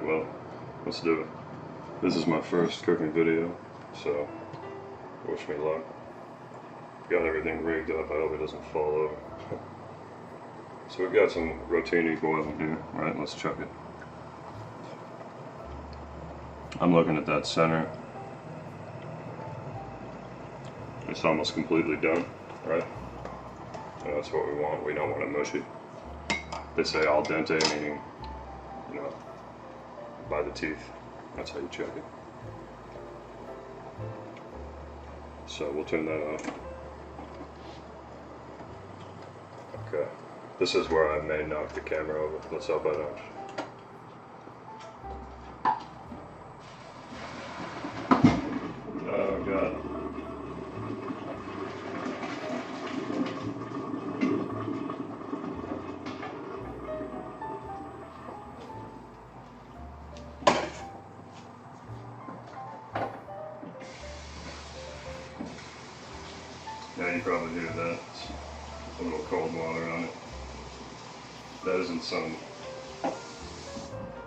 Alright, well, let's do it. This is my first cooking video, so wish me luck. Got everything rigged up, I hope it doesn't fall over. So we've got some rotini boiling here, right? Let's chuck it. I'm looking at that center. It's almost completely done, right? And that's what we want. We don't want it mushy. They say al dente, meaning, you know, by the teeth. That's how you check it. So we'll turn that off. Okay. This is where I may knock the camera over. Let's hope I don't. Oh god. Yeah, you probably hear that. It's a little cold water on it. That isn't some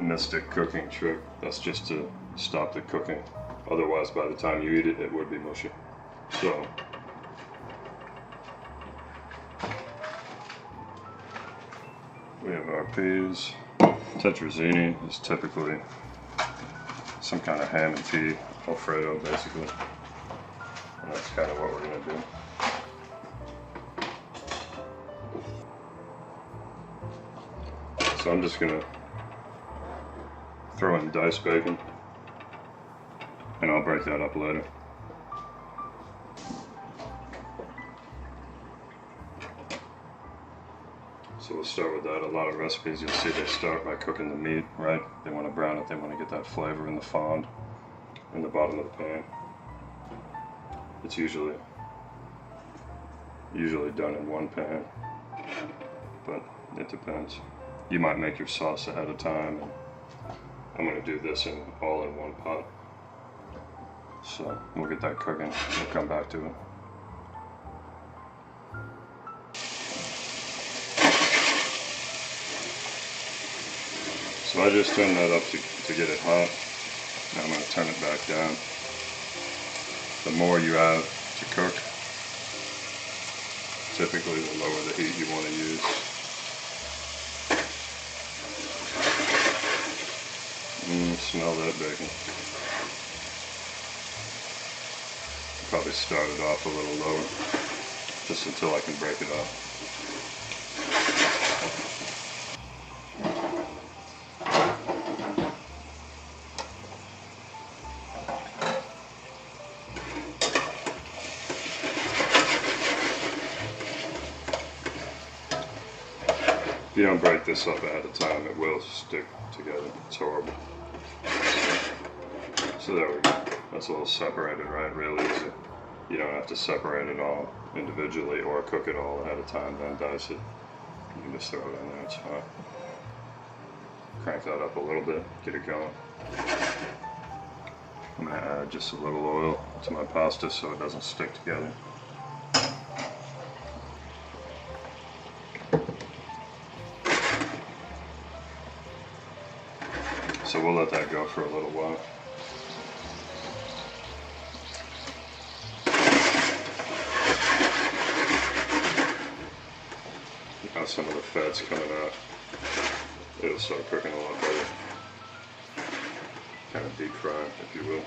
mystic cooking trick. That's just to stop the cooking. Otherwise, by the time you eat it, it would be mushy. So, we have our peas. Tetrazzini is typically some kind of ham and tea Alfredo, basically. And that's kind of what we're going to do. So I'm just going to throw in diced bacon, and I'll break that up later. So we'll start with that. A lot of recipes you'll see they start by cooking the meat, right? They want to brown it, they want to get that flavor in the fond in the bottom of the pan. It's usually done in one pan, but it depends. You might make your sauce ahead of time, and I'm going to do this all in one pot. So we'll get that cooking, we'll come back to it. So I just turned that up to get it hot. Now I'm going to turn it back down. The more you have to cook, typically the lower the heat you want to use. Smell that bacon. Probably start it off a little lower, just until I can break it off. If you don't break this up ahead of time, it will stick together. It's horrible. So there we go. That's a little separated, right? Real easy. You don't have to separate it all individually or cook it all ahead of time, then dice it. You can just throw it in there, it's fine. Crank that up a little bit, get it going. I'm going to add just a little oil to my pasta so it doesn't stick together. So we'll let that go for a little while. Now some of the fat's coming out. It'll start cooking a lot better. Kind of deep fry, if you will.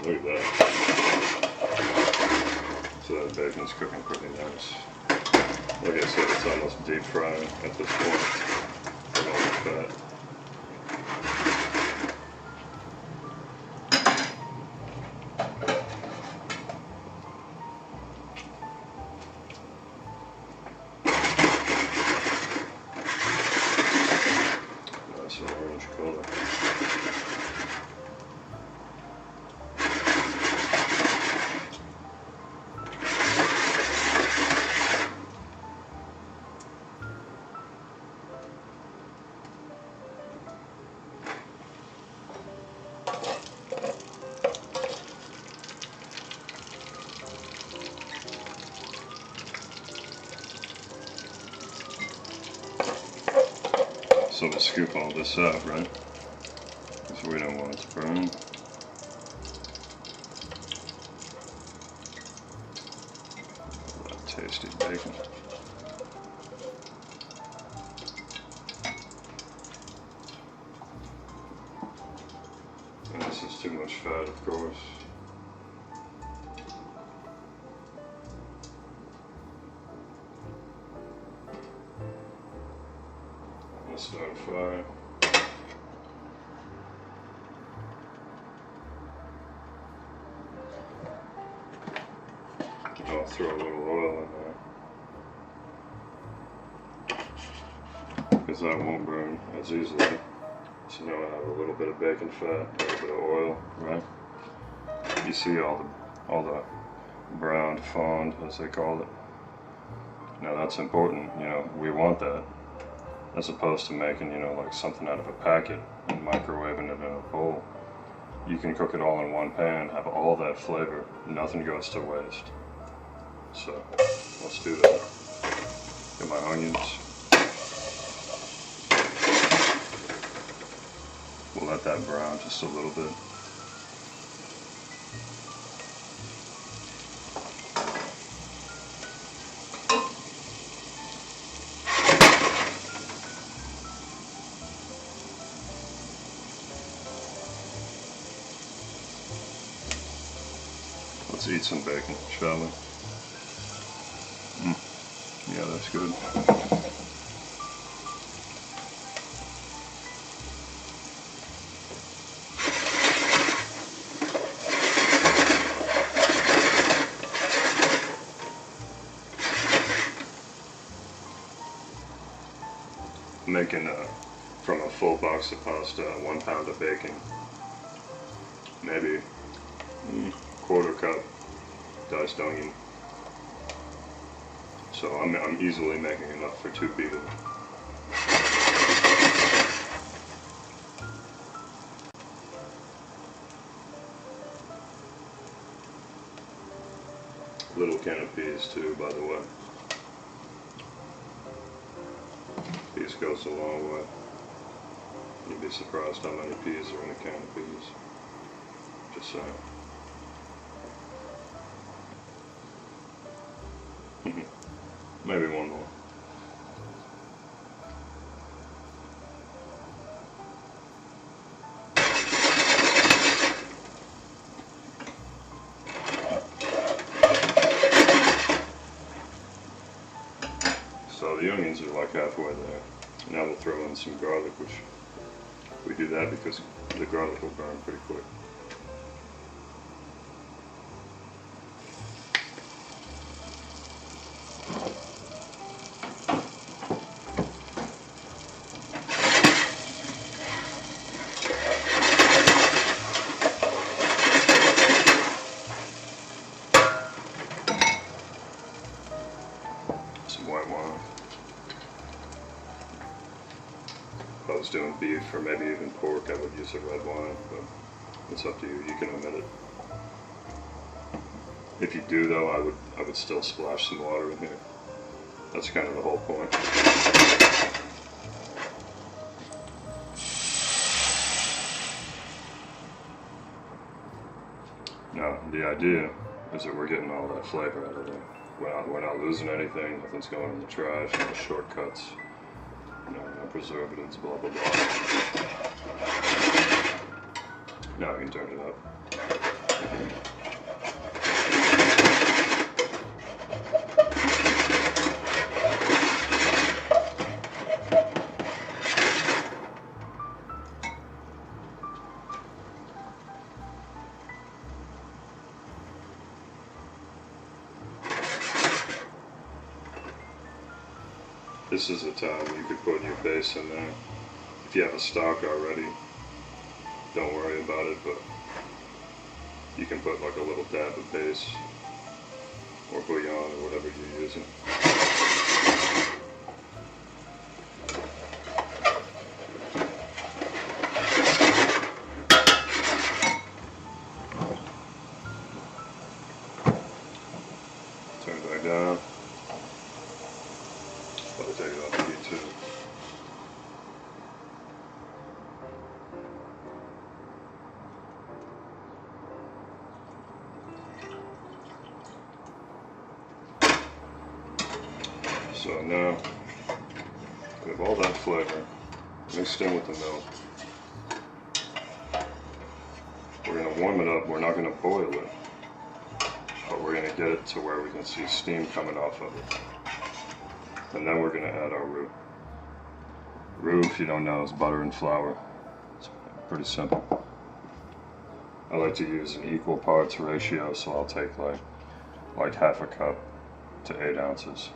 Look at that. So that bacon's cooking pretty nice. Like I said, it's almost deep frying at this point from all the fat. Nice orange color. So we'll scoop all this out, right? Because we don't want it to burn. That tasty bacon. And this is too much fat, of course. Let's start a fire. I'll throw a little oil in there, because that won't burn as easily. So now I have a little bit of bacon fat, a little bit of oil, right? You see all the browned fond, as they call it. Now that's important, you know, we want that, as opposed to making, you know, like something out of a packet and microwaving it in a bowl. You can cook it all in one pan, have all that flavor, nothing goes to waste. So, let's do that. Get my onions. We'll let that brown just a little bit. Let's eat some bacon, shall we? Yeah, that's good. Making from a full box of pasta, 1 pound of bacon, maybe quarter cup diced onion. So I'm easily making enough for 2 people. Little can of peas too, by the way. Peas goes a long way. You'd be surprised how many peas are in a can of peas. Just saying. Maybe one more. So the onions are like halfway there. Now we'll throw in some garlic, which we do that because the garlic will burn pretty quick. Some white wine. If I was doing beef or maybe even pork, I would use a red wine, but it's up to you. You can omit it. If you do, though, I would still splash some water in here. That's kind of the whole point. Now, the idea is that we're getting all that flavor out of it. We're not losing anything, nothing's going in the trash, no shortcuts, no preservatives, blah blah blah. Now we can turn it up. This is the time you could put your base in there. If you have a stock already, don't worry about it, but you can put like a little dab of base or bouillon or whatever you're using. Turn it back down. Probably take it off the heat too. So now we have all that flavor mixed in with the milk. We're going to warm it up. We're not going to boil it, but we're going to get it to where we can see steam coming off of it. And then we're going to add our roux. Roux, if you don't know, is butter and flour. It's pretty simple. I like to use an equal parts ratio, so I'll take like half a cup to 8 ounces.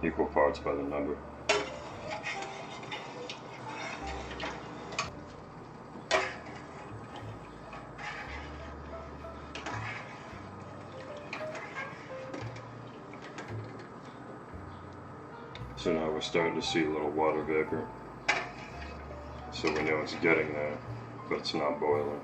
Equal parts by the number. So now we're starting to see a little water vapor. So we know it's getting there, but it's not boiling.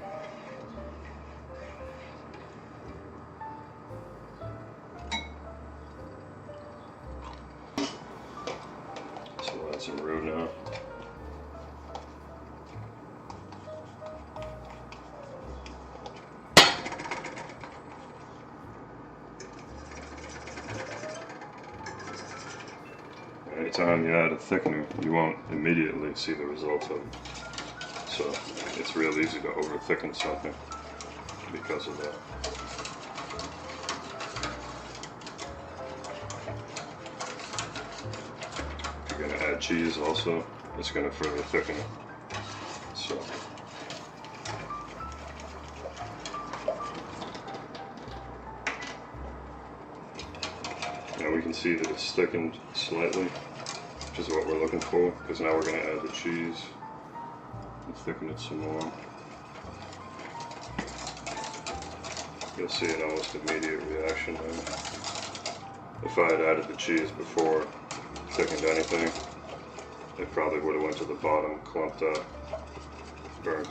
So we'll add some roux now. Anytime you add a thickener, you won't immediately see the results of it. So it's real easy to over thicken something because of that. If you're going to add cheese also, it's going to further thicken it. So now we can see that it's thickened slightly, which is what we're looking for, because now we're going to add the cheese and thicken it some more. You'll see an almost immediate reaction there. If I had added the cheese before thickened anything, it probably would have went to the bottom, clumped up, burnt.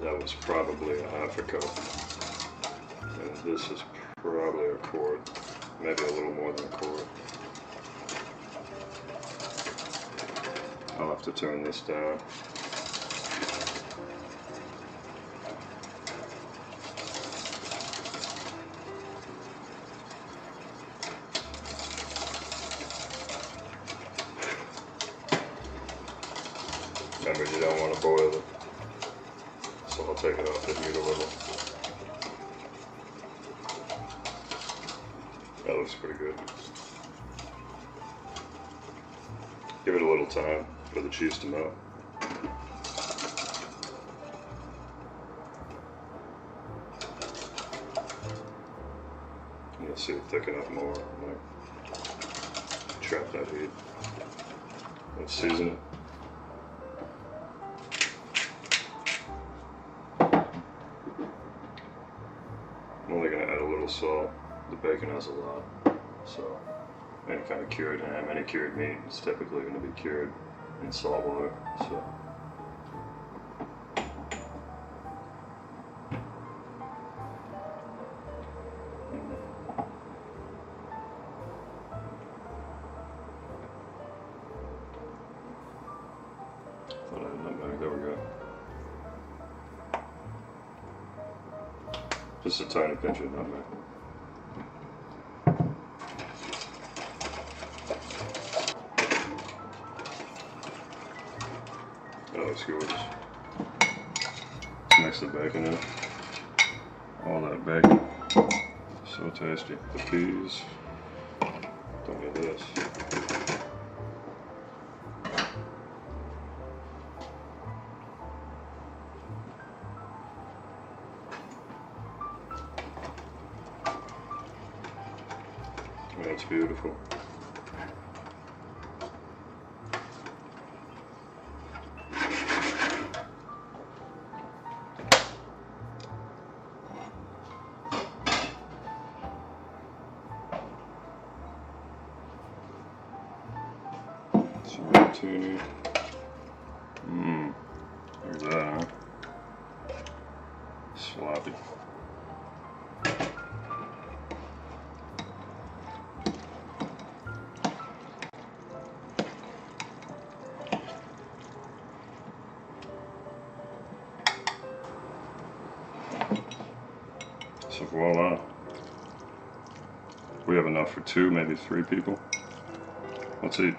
That was probably a half a cup. And this is probably a quart, maybe a little more than a quart. I'll have to turn this down. Remember, you don't want to boil it, so I'll take it off the heat a little. That looks pretty good. Give it a little time for the cheese to melt. You'll see it thicken up more. Like, trap that heat. Let's season it. I'm only going to add a little salt. The bacon has a lot, so any kind of cured ham, any cured meat is typically going to be cured in salt water. So thought I had nutmeg. There we go. Just a tiny pinch of nutmeg. That looks gorgeous. Let's mix the bacon in. All that bacon. So tasty. The peas. Don't get this. That's beautiful. Tuna. Look at that, huh? Sloppy. So voila. We have enough for 2, maybe 3 people. Let's eat.